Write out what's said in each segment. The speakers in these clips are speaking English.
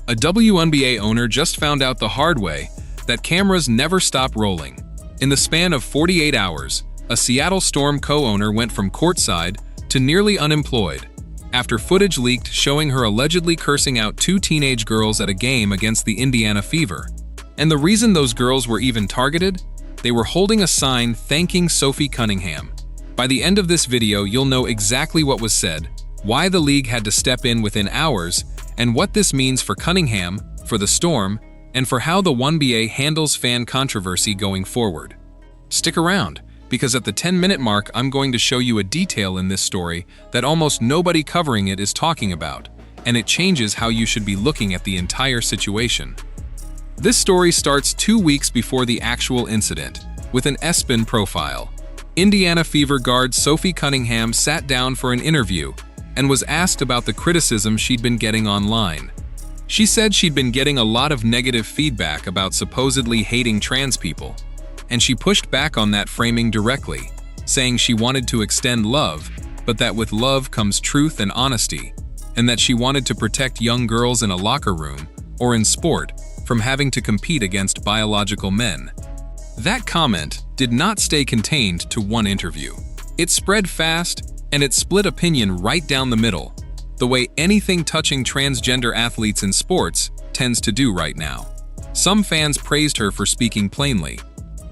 A WNBA owner just found out the hard way that cameras never stop rolling. In the span of 48 hours, a Seattle Storm co-owner went from courtside to nearly unemployed after footage leaked showing her allegedly cursing out two teenage girls at a game against the Indiana Fever. And the reason those girls were even targeted? They were holding a sign thanking Sophie Cunningham. By the end of this video, you'll know exactly what was said, why the league had to step in within hours, and what this means for Cunningham, for the Storm, and for how the WNBA handles fan controversy going forward. Stick around, because at the 10-minute mark I'm going to show you a detail in this story that almost nobody covering it is talking about, and it changes how you should be looking at the entire situation. This story starts 2 weeks before the actual incident, with an ESPN profile. Indiana Fever guard Sophie Cunningham sat down for an interview and was asked about the criticism she'd been getting online. She said she'd been getting a lot of negative feedback about supposedly hating trans people, and she pushed back on that framing directly, saying she wanted to extend love, but that with love comes truth and honesty, and that she wanted to protect young girls in a locker room or in sport from having to compete against biological men. That comment did not stay contained to one interview. It spread fast, and it split opinion right down the middle, the way anything touching transgender athletes in sports tends to do right now. Some fans praised her for speaking plainly.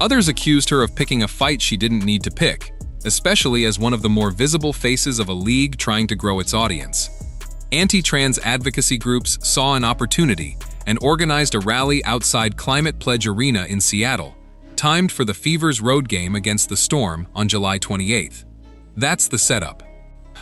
Others accused her of picking a fight she didn't need to pick, especially as one of the more visible faces of a league trying to grow its audience. Anti-trans advocacy groups saw an opportunity and organized a rally outside Climate Pledge Arena in Seattle, timed for the Fever's road game against the Storm on July 28th. That's the setup.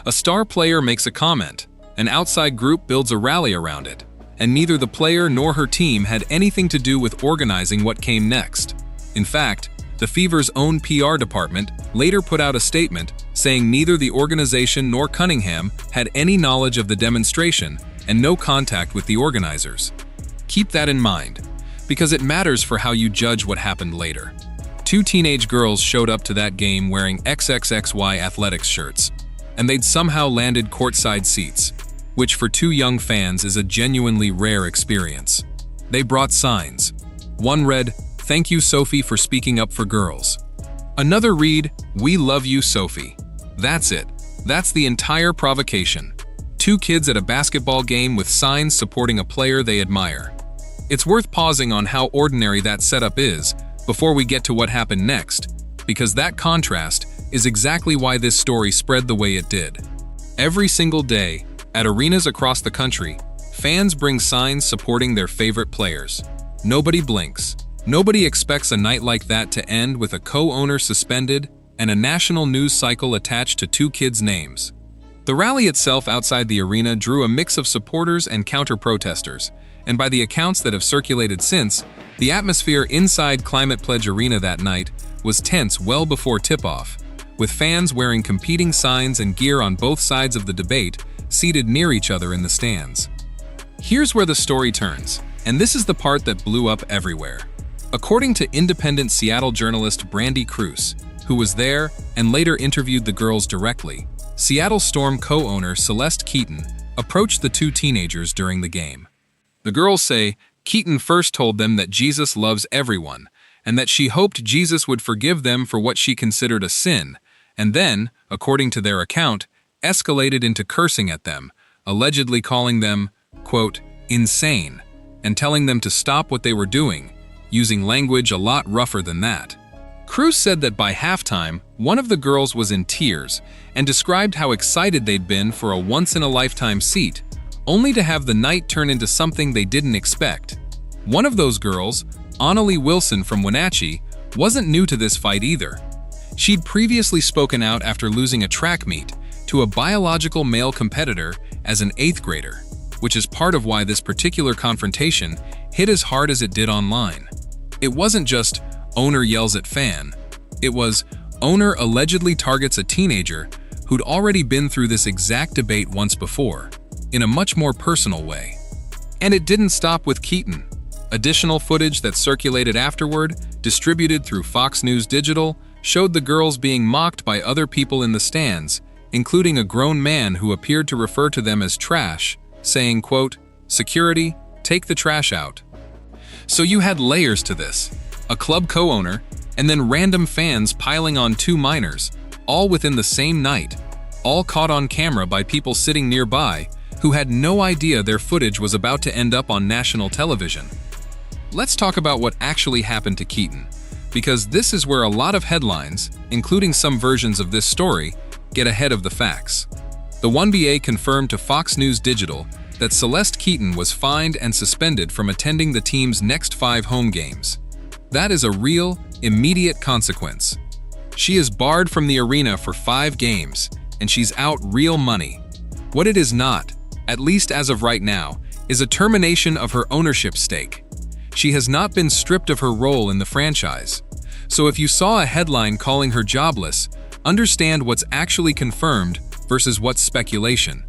A star player makes a comment, an outside group builds a rally around it, and neither the player nor her team had anything to do with organizing what came next. In fact, the Fever's own PR department later put out a statement saying neither the organization nor Cunningham had any knowledge of the demonstration and no contact with the organizers. Keep that in mind, because it matters for how you judge what happened later. Two teenage girls showed up to that game wearing XXXY athletics shirts, and they'd somehow landed courtside seats, which for two young fans is a genuinely rare experience. They brought signs. One read, "Thank you, Sophie, for speaking up for girls." Another read, "We love you, Sophie." That's it. That's the entire provocation. Two kids at a basketball game with signs supporting a player they admire. It's worth pausing on how ordinary that setup is before we get to what happened next, because that contrast is exactly why this story spread the way it did. Every single day, at arenas across the country, fans bring signs supporting their favorite players. Nobody blinks. Nobody expects a night like that to end with a co-owner suspended and a national news cycle attached to two kids' names. The rally itself outside the arena drew a mix of supporters and counter-protesters, and by the accounts that have circulated since, the atmosphere inside Climate Pledge Arena that night was tense well before tip-off, with fans wearing competing signs and gear on both sides of the debate seated near each other in the stands. Here's where the story turns, and this is the part that blew up everywhere. According to independent Seattle journalist Brandy Cruz, who was there and later interviewed the girls directly, Seattle Storm co-owner Celeste Keaton approached the two teenagers during the game. The girls say Keaton first told them that Jesus loves everyone, and that she hoped Jesus would forgive them for what she considered a sin, and then, according to their account, escalated into cursing at them, allegedly calling them, quote, insane, and telling them to stop what they were doing, using language a lot rougher than that. Cruz said that by halftime, one of the girls was in tears and described how excited they'd been for a once-in-a-lifetime seat, only to have the night turn into something they didn't expect. One of those girls, Annalie Wilson from Wenatchee, wasn't new to this fight either. She'd previously spoken out after losing a track meet to a biological male competitor as an 8th grader, which is part of why this particular confrontation hit as hard as it did online. It wasn't just owner yells at fan. It was owner allegedly targets a teenager who'd already been through this exact debate once before, in a much more personal way. And it didn't stop with Keaton. Additional footage that circulated afterward, distributed through Fox News Digital, showed the girls being mocked by other people in the stands, including a grown man who appeared to refer to them as trash, saying, quote, "Security, take the trash out." So you had layers to this: a club co-owner, and then random fans piling on two minors, all within the same night, all caught on camera by people sitting nearby who had no idea their footage was about to end up on national television. Let's talk about what actually happened to Keaton, because this is where a lot of headlines, including some versions of this story, get ahead of the facts. The 1BA confirmed to Fox News Digital that Celeste Keaton was fined and suspended from attending the team's next 5 home games. That is a real, immediate consequence. She is barred from the arena for 5 games, and she's out real money. What it is not, at least as of right now, is a termination of her ownership stake. She has not been stripped of her role in the franchise. So if you saw a headline calling her jobless, understand what's actually confirmed versus what's speculation.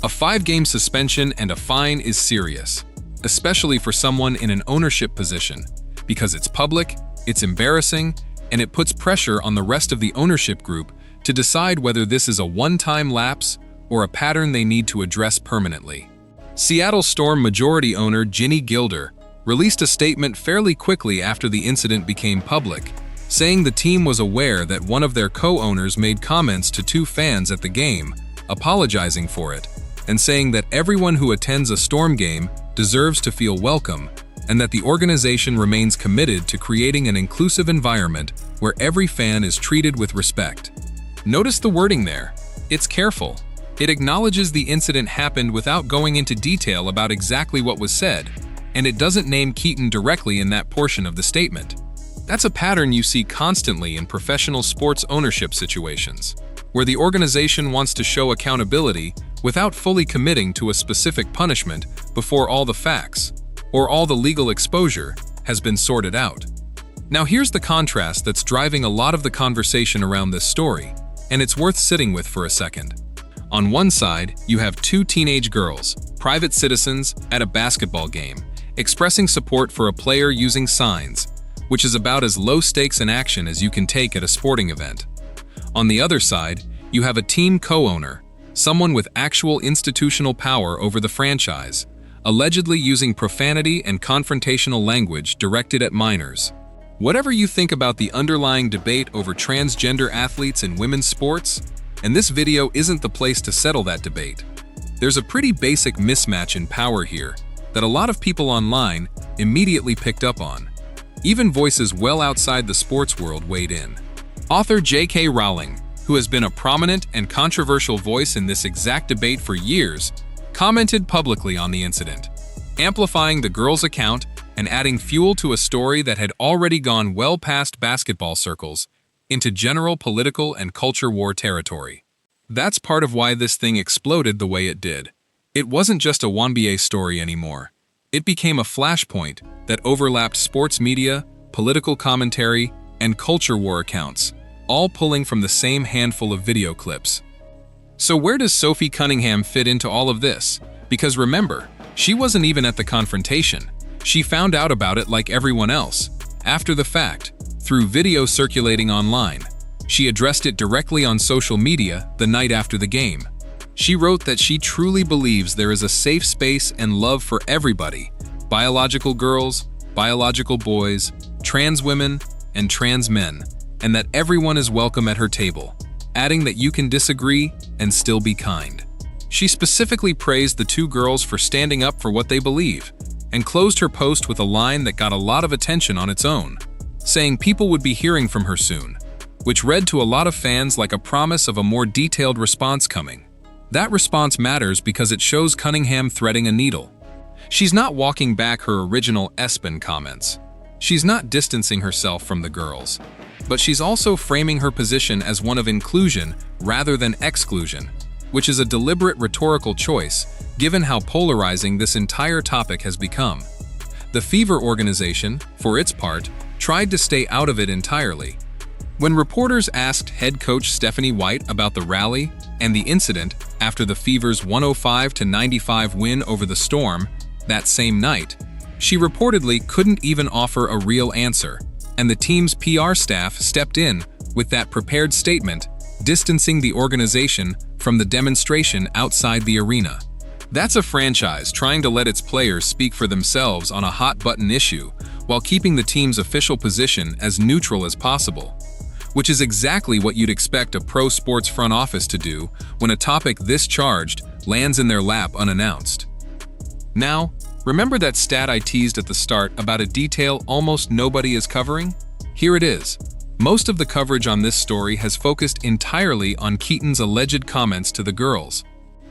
A 5-game suspension and a fine is serious, especially for someone in an ownership position, because it's public, it's embarrassing, and it puts pressure on the rest of the ownership group to decide whether this is a one-time lapse or a pattern they need to address permanently. Seattle Storm majority owner Ginny Gilder released a statement fairly quickly after the incident became public, saying the team was aware that one of their co-owners made comments to 2 fans at the game, apologizing for it, and saying that everyone who attends a Storm game deserves to feel welcome, and that the organization remains committed to creating an inclusive environment where every fan is treated with respect. Notice the wording there. It's careful. It acknowledges the incident happened without going into detail about exactly what was said, and it doesn't name Keaton directly in that portion of the statement. That's a pattern you see constantly in professional sports ownership situations, where the organization wants to show accountability without fully committing to a specific punishment before all the facts, or all the legal exposure, has been sorted out. Now here's the contrast that's driving a lot of the conversation around this story, and it's worth sitting with for a second. On one side, you have 2 teenage girls, private citizens, at a basketball game, expressing support for a player using signs, which is about as low stakes an action as you can take at a sporting event. On the other side, you have a team co-owner, someone with actual institutional power over the franchise, allegedly using profanity and confrontational language directed at minors. Whatever you think about the underlying debate over transgender athletes in women's sports, and this video isn't the place to settle that debate. There's a pretty basic mismatch in power here that a lot of people online immediately picked up on. Even voices well outside the sports world weighed in. Author J.K. Rowling, who has been a prominent and controversial voice in this exact debate for years, commented publicly on the incident, amplifying the girls' account and adding fuel to a story that had already gone well past basketball circles into general political and culture war territory. That's part of why this thing exploded the way it did. It wasn't just a 1BA story anymore. It became a flashpoint that overlapped sports media, political commentary, and culture war accounts, all pulling from the same handful of video clips. So where does Sophie Cunningham fit into all of this? Because remember, she wasn't even at the confrontation. She found out about it like everyone else, after the fact, through video circulating online. She addressed it directly on social media the night after the game. She wrote that she truly believes there is a safe space and love for everybody, biological girls, biological boys, trans women, and trans men, and that everyone is welcome at her table, adding that you can disagree and still be kind. She specifically praised the 2 girls for standing up for what they believe, and closed her post with a line that got a lot of attention on its own, saying people would be hearing from her soon, which read to a lot of fans like a promise of a more detailed response coming. That response matters because it shows Cunningham threading a needle. She's not walking back her original Espen comments. She's not distancing herself from the girls, but she's also framing her position as one of inclusion rather than exclusion, which is a deliberate rhetorical choice given how polarizing this entire topic has become. The Fever organization, for its part, tried to stay out of it entirely. When reporters asked head coach Stephanie White about the rally and the incident after the Fever's 105-95 win over the Storm that same night, she reportedly couldn't even offer a real answer, and the team's PR staff stepped in with that prepared statement, distancing the organization from the demonstration outside the arena. That's a franchise trying to let its players speak for themselves on a hot-button issue while keeping the team's official position as neutral as possible, which is exactly what you'd expect a pro sports front office to do when a topic this charged lands in their lap unannounced. Now, remember that stat I teased at the start about a detail almost nobody is covering? Here it is. Most of the coverage on this story has focused entirely on Keaton's alleged comments to the girls.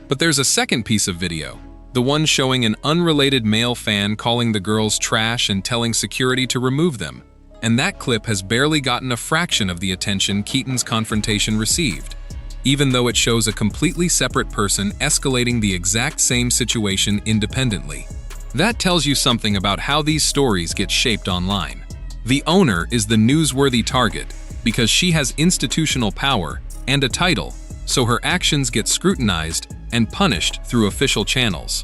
But there's a second piece of video, the one showing an unrelated male fan calling the girls trash and telling security to remove them. And that clip has barely gotten a fraction of the attention Keaton's confrontation received, even though it shows a completely separate person escalating the exact same situation independently. That tells you something about how these stories get shaped online. The owner is the newsworthy target because she has institutional power and a title, so her actions get scrutinized and punished through official channels.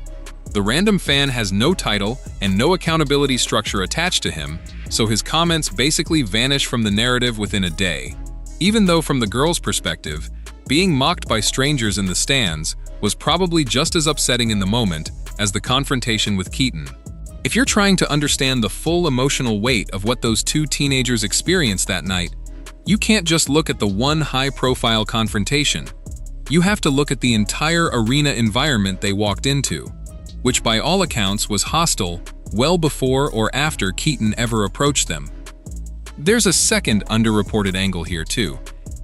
The random fan has no title and no accountability structure attached to him, so his comments basically vanish from the narrative within a day. Even though from the girls' perspective, being mocked by strangers in the stands was probably just as upsetting in the moment as the confrontation with Keaton. If you're trying to understand the full emotional weight of what those two teenagers experienced that night, you can't just look at the one high-profile confrontation. You have to look at the entire arena environment they walked into, which by all accounts was hostile well before or after Keaton ever approached them. There's a second underreported angle here too,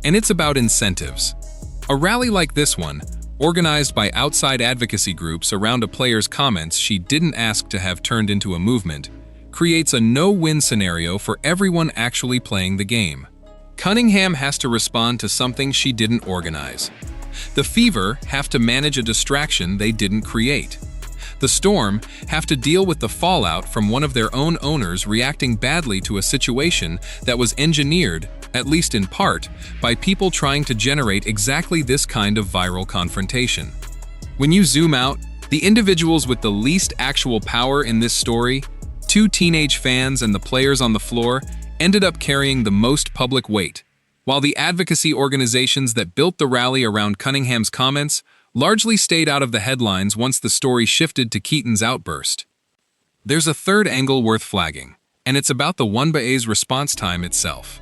and it's about incentives. A rally like this one, organized by outside advocacy groups around a player's comments she didn't ask to have turned into a movement, creates a no-win scenario for everyone actually playing the game. Cunningham has to respond to something she didn't organize. The Fever have to manage a distraction they didn't create. The Storm have to deal with the fallout from one of their own owners reacting badly to a situation that was engineered, at least in part, by people trying to generate exactly this kind of viral confrontation. When you zoom out, the individuals with the least actual power in this story, two teenage fans and the players on the floor, ended up carrying the most public weight, while the advocacy organizations that built the rally around Cunningham's comments largely stayed out of the headlines once the story shifted to Keaton's outburst. There's a third angle worth flagging, and it's about the WNBA's response time itself.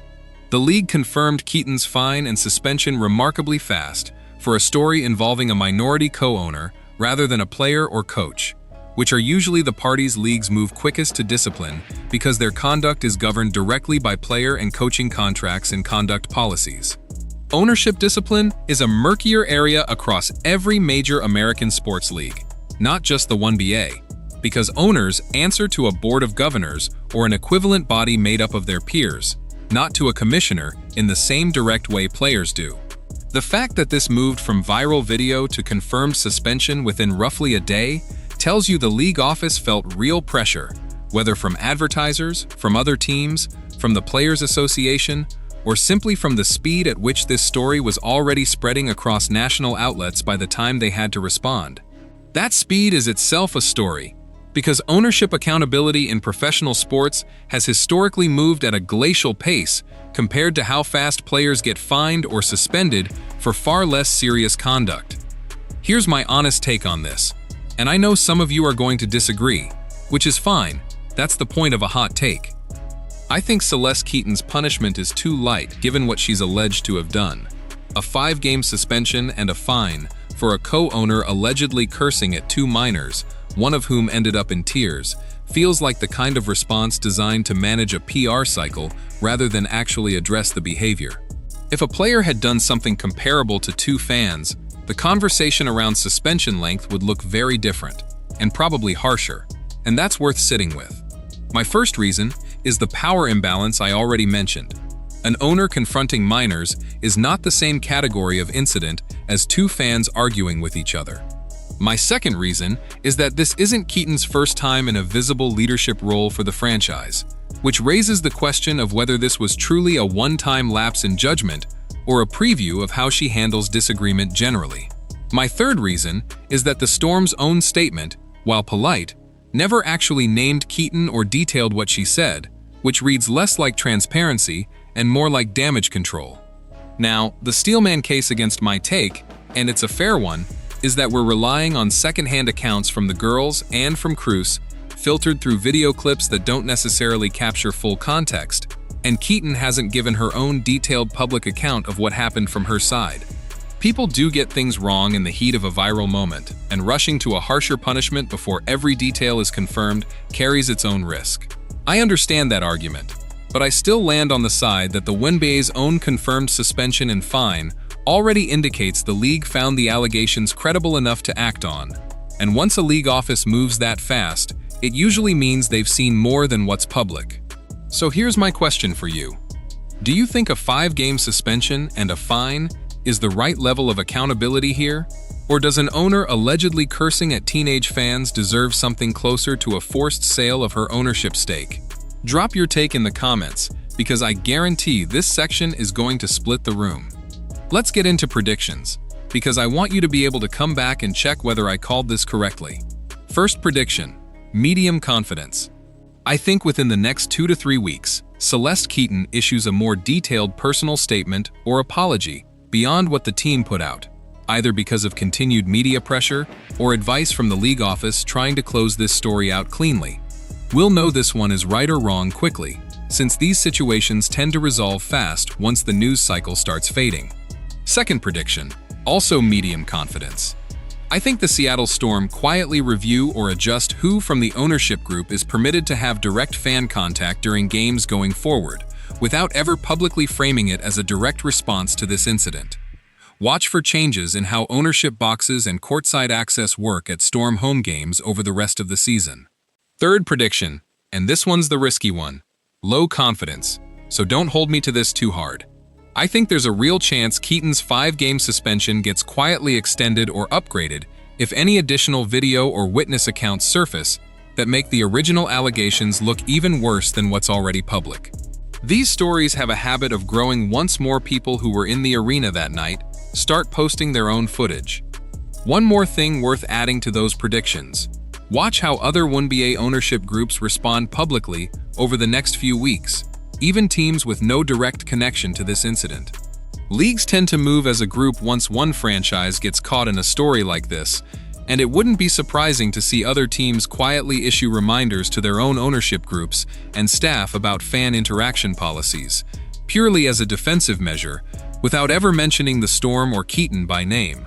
The league confirmed Keaton's fine and suspension remarkably fast for a story involving a minority co-owner rather than a player or coach, which are usually the parties leagues move quickest to discipline because their conduct is governed directly by player and coaching contracts and conduct policies. Ownership discipline is a murkier area across every major American sports league, not just the WNBA, because owners answer to a board of governors or an equivalent body made up of their peers, not to a commissioner in the same direct way players do. The fact that this moved from viral video to confirmed suspension within roughly a day tells you the league office felt real pressure, whether from advertisers, from other teams, from the Players Association, or simply from the speed at which this story was already spreading across national outlets by the time they had to respond. That speed is itself a story, because ownership accountability in professional sports has historically moved at a glacial pace compared to how fast players get fined or suspended for far less serious conduct. Here's my honest take on this, and I know some of you are going to disagree, which is fine. That's the point of a hot take. I think Celeste Keaton's punishment is too light given what she's alleged to have done. A 5-game suspension and a fine for a co-owner allegedly cursing at 2 minors, one of whom ended up in tears, feels like the kind of response designed to manage a PR cycle rather than actually address the behavior. If a player had done something comparable to 2 fans, the conversation around suspension length would look very different, and probably harsher, and that's worth sitting with. My first reason is the power imbalance I already mentioned. An owner confronting minors is not the same category of incident as 2 fans arguing with each other. My second reason is that this isn't Keaton's first time in a visible leadership role for the franchise, which raises the question of whether this was truly a one-time lapse in judgment or a preview of how she handles disagreement generally. My third reason is that the Storm's own statement, while polite, never actually named Keaton or detailed what she said, which reads less like transparency and more like damage control. Now, the Steelman case against my take, and it's a fair one, is that we're relying on secondhand accounts from the girls and from Cruz, filtered through video clips that don't necessarily capture full context, and Keaton hasn't given her own detailed public account of what happened from her side. People do get things wrong in the heat of a viral moment, and rushing to a harsher punishment before every detail is confirmed carries its own risk. I understand that argument, but I still land on the side that the WNBA's own confirmed suspension and fine already indicates the league found the allegations credible enough to act on. And once a league office moves that fast, it usually means they've seen more than what's public. So here's my question for you. Do you think a 5-game suspension and a fine is the right level of accountability here? Or does an owner allegedly cursing at teenage fans deserve something closer to a forced sale of her ownership stake? Drop your take in the comments, because I guarantee this section is going to split the room. Let's get into predictions, because I want you to be able to come back and check whether I called this correctly. First prediction, medium confidence. I think within the next 2 to 3 weeks, Celeste Keaton issues a more detailed personal statement or apology beyond what the team put out, either because of continued media pressure or advice from the league office trying to close this story out cleanly. We'll know this one is right or wrong quickly, since these situations tend to resolve fast once the news cycle starts fading. Second prediction, also medium confidence. I think the Seattle Storm quietly review or adjust who from the ownership group is permitted to have direct fan contact during games going forward, without ever publicly framing it as a direct response to this incident. Watch for changes in how ownership boxes and courtside access work at Storm home games over the rest of the season. Third prediction, and this one's the risky one, low confidence, so don't hold me to this too hard. I think there's a real chance Keaton's 5-game suspension gets quietly extended or upgraded if any additional video or witness accounts surface that make the original allegations look even worse than what's already public. These stories have a habit of growing once more people who were in the arena that night start posting their own footage. One more thing worth adding to those predictions. Watch how other WNBA ownership groups respond publicly over the next few weeks, even teams with no direct connection to this incident. Leagues tend to move as a group once one franchise gets caught in a story like this, and it wouldn't be surprising to see other teams quietly issue reminders to their own ownership groups and staff about fan interaction policies, purely as a defensive measure, without ever mentioning the Storm or Keaton by name.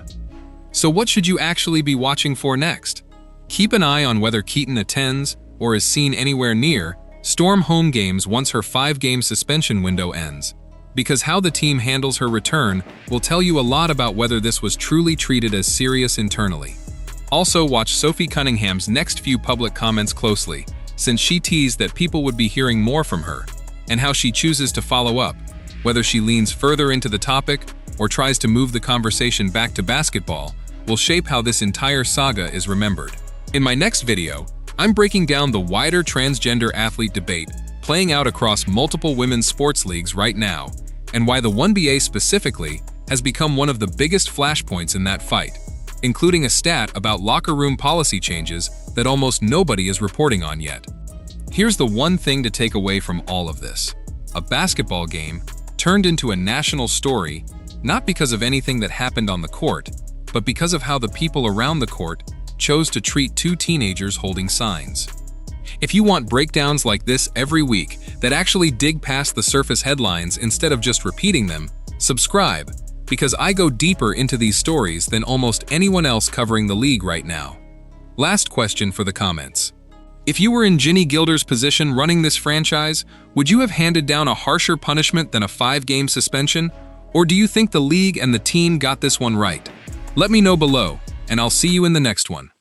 So what should you actually be watching for next? Keep an eye on whether Keaton attends or is seen anywhere near Storm home games once her 5-game suspension window ends, because how the team handles her return will tell you a lot about whether this was truly treated as serious internally. Also, watch Sophie Cunningham's next few public comments closely, since she teased that people would be hearing more from her, and how she chooses to follow up, whether she leans further into the topic or tries to move the conversation back to basketball, will shape how this entire saga is remembered. In my next video, I'm breaking down the wider transgender athlete debate playing out across multiple women's sports leagues right now, and why the WNBA specifically has become one of the biggest flashpoints in that fight, including a stat about locker room policy changes that almost nobody is reporting on yet. Here's the one thing to take away from all of this. A basketball game turned into a national story, not because of anything that happened on the court, but because of how the people around the court chose to treat 2 teenagers holding signs. If you want breakdowns like this every week that actually dig past the surface headlines instead of just repeating them, subscribe, because I go deeper into these stories than almost anyone else covering the league right now. Last question for the comments. If you were in Ginny Gilder's position running this franchise, would you have handed down a harsher punishment than a 5-game suspension? Or do you think the league and the team got this one right? Let me know below, and I'll see you in the next one.